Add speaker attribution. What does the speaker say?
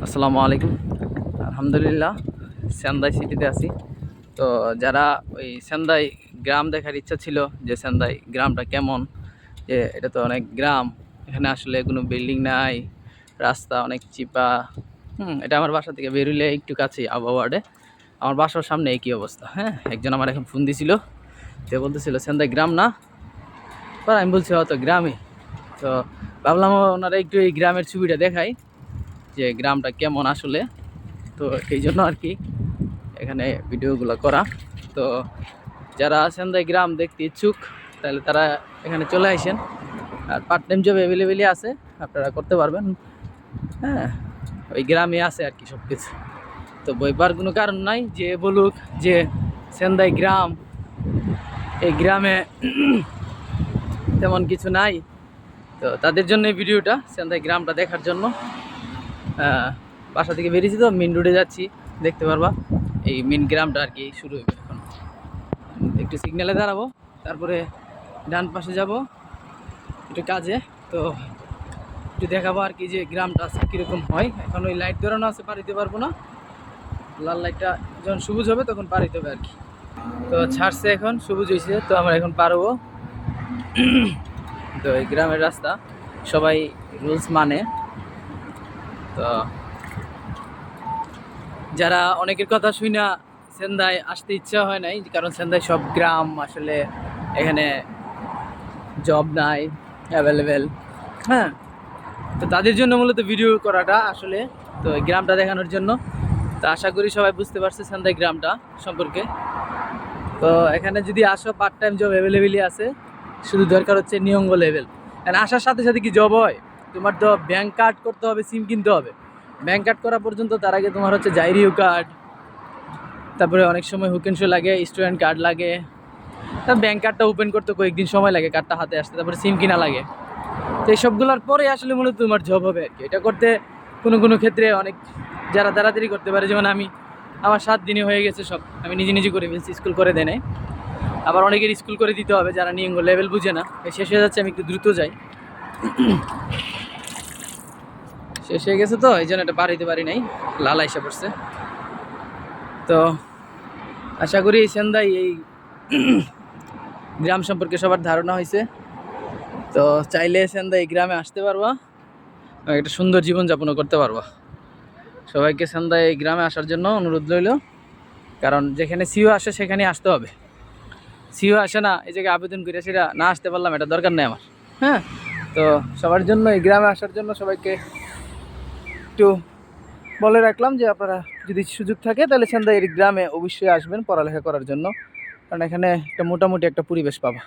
Speaker 1: আসসালামু আলাইকুম। আলহামদুলিল্লাহ, সেন্দাই সিটিতে আছি। তো যারা ওই সেন্দাই গ্রাম দেখার ইচ্ছা ছিল, যে সেন্দাই গ্রামটা কেমন, যে এটা তো অনেক গ্রাম, এখানে আসলে কোনো বিল্ডিং নাই, রাস্তা অনেক চিপা। এটা আমার বাসা থেকে বেরোলে একটু কাছেই আবহাওয়ার্ডে। আমার বাসার সামনে একই অবস্থা। হ্যাঁ, একজন আমার এখন ফোন দিছিল, যে বলতেছিল সেন্দাই গ্রাম না। পর আমি বলছি হয়তো গ্রামই। তো ভাবলাম ওনারা একটু এই গ্রামের ছবিটা দেখাই, যে গ্রামটা কেমন আসলে। তো এই জন্য আর কি এখানে ভিডিওগুলো করা। তো যারা সেন্দাই গ্রাম দেখতে ইচ্ছুক, তাহলে তারা এখানে চলে আসেন। আর পার্ট টাইম জব অ্যাভেলেবেলই আছে, আপনারা করতে পারবেন। হ্যাঁ, ওই গ্রামে আছে আর কি সব কিছু। তো বইবার কোনো কারণ নাই যে বলুক যে সেন্দাই গ্রাম, এই গ্রামে তেমন কিছু নাই। তো তাদের জন্য এই ভিডিওটা, সেন্দাই গ্রামটা দেখার জন্য। বাসা থেকে বেরিয়েছি, তো মেন রোডে যাচ্ছি, দেখতে পারবা এই মেন গ্রামটা আর কি শুরু হবে এখন। একটু সিগন্যালে দাঁড়াবো, তারপরে ডান পাশে যাব একটু কাজে। তো একটু দেখাবো আর কি যে গ্রামটা আছে কীরকম হয়। এখন ওই লাইট ধরানো আছে, পার দিতে পারবো না। লাল লাইটটা যখন সবুজ হবে তখন পার দিতে হবে আর কি। তো ছাড়ছে, এখন সবুজ হয়েছে, তো আমরা এখন পার হবো। তো এই গ্রামের রাস্তা, সবাই রুলস মানে। তো যারা অনেকের কথা শুই না সেন্দাই আসতে ইচ্ছা হয় নাই, কারণ সেন্দাই সব গ্রাম আসলে, এখানে জব নাই অ্যাভেলেবেল। হ্যাঁ, তো তাদের জন্য মূলত ভিডিও করাটা আসলে, তো এই গ্রামটা দেখানোর জন্য। তো আশা করি সবাই বুঝতে পারছে সেন্দাই গ্রামটা সম্পর্কে। তো এখানে যদি আসো, পার্ট টাইম জব অ্যাভেলেবেলই আছে, শুধু দরকার হচ্ছে নিয়ঙ্গ লেভেল। কারণ আসার সাথে সাথে কি জব হয়, তোমার তো ব্যাংক কার্ড করতে হবে, সিম কিনতে হবে। ব্যাংক কার্ড করা পর্যন্ত, তার আগে তোমার হচ্ছে জাইরিও কার্ড, তারপরে অনেক সময় হুকেনশো লাগে, স্টুডেন্ট কার্ড লাগে। তার ব্যাংক কার্ডটা ওপেন করতে কয়েকদিন সময় লাগে, কার্ডটা হাতে আসতে, তারপরে সিম কিনা লাগে। তো এইসবগুলোর পরে আসলে মূলত তোমার জব হবে আর কি। এটা করতে কোনো কোনো ক্ষেত্রে অনেক যারা তাড়াতাড়ি করতে পারে, যেমন আমি, আমার 7 দিনে হয়ে গেছে সব, আমি নিজে নিজে করে ফেলছি, স্কুল করে দেয় নাই। আবার অনেকের স্কুল করে দিতে হবে, যারা নিয়ঙ্গ লেভেল বুঝে না। শেষ হয়ে যাচ্ছে, আমি একটু দ্রুত যাই। শেষ হয়ে গেছে, তো এই জন্য এটা পার হইতে পারি নাই, লাল আইসা পড়ছে। তো আশা করি এই সেন্দাই, এই গ্রাম সম্পর্কে সবার ধারণা হয়েছে। তো চাইলে সেন্দাই এই গ্রামে আসতে পারবা, একটা সুন্দর জীবনযাপনও করতে পারবা। সবাইকে সেন্দাই এই গ্রামে আসার জন্য অনুরোধ রইল। কারণ যেখানে সিও আসে সেখানে আসতে হবে। সিও আসে না, এই জায়গায় আবেদন করে সেটা না আসতে পারলাম, এটা দরকার নেই আমার। হ্যাঁ, তো সবার জন্য এই গ্রামে আসার জন্য সবাইকে একটু বলে রাখলাম যে আপনারা যদি সুযোগ থাকে তাহলে সেন্দাই এই গ্রামে অবশ্যই আসবেন পড়ালেখা করার জন্য। কারণ এখানে একটা মোটামুটি একটা পরিবেশ পাবা।